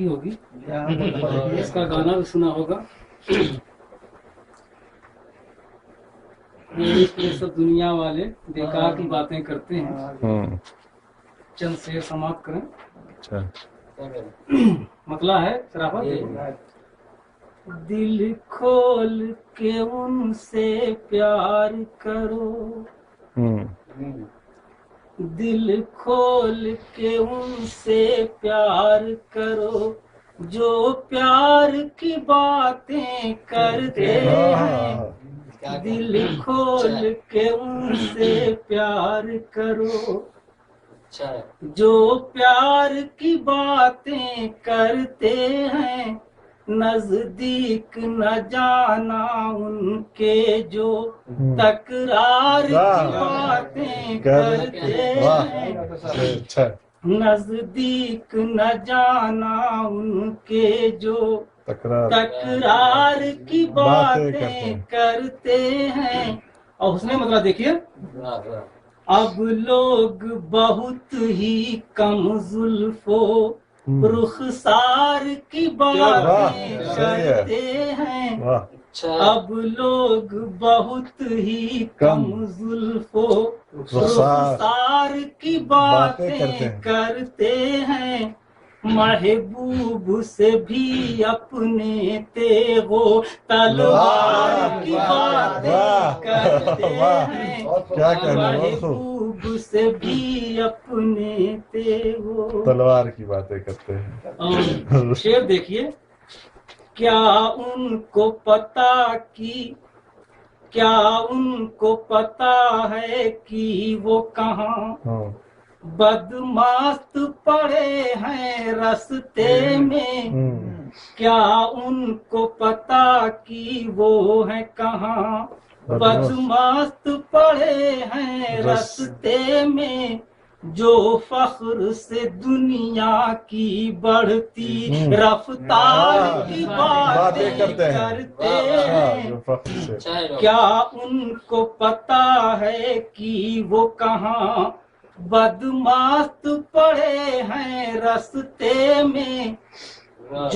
होगी, इसका गाना भी सुना होगा। ये सब दुनिया वाले बेकार की बातें करते हैं। चंद शेर समाप्त करें। मतलब है शराफत, दिल खोल के उनसे प्यार करो, दिल खोल के उनसे प्यार करो, जो प्यार की बातें करते हैं। दिल खोल के उनसे प्यार करो, जो प्यार की बातें करते हैं। नजदीक न जाना उनके जो तकरार की बातें करते हैं। नजदीक न जाना उनके जो तकरार की बातें करते हैं। और उसने मतलब देखिए, अब लोग बहुत ही कम जुल्फो रुखसार की बातें करते हैं। अब लोग बहुत ही कम जुल्फो रुखसार की बातें करते हैं। महबूब से भी अपने तेगो तलवार की बातें करते हैं। महबूब से भी अपने तेगो तलवार की बातें करते हैं। शेर देखिए, क्या उनको पता है कि वो कहाँ बदमास्त पड़े हैं रस्ते में। क्या उनको पता कि वो है कहाँ बदमास्त पड़े हैं रस्ते में। जो फख्र से दुनिया की बढ़ती रफ्तार की बातें करते हैं। क्या उनको पता है कि वो कहाँ बदमास्त पड़े हैं रस्ते में।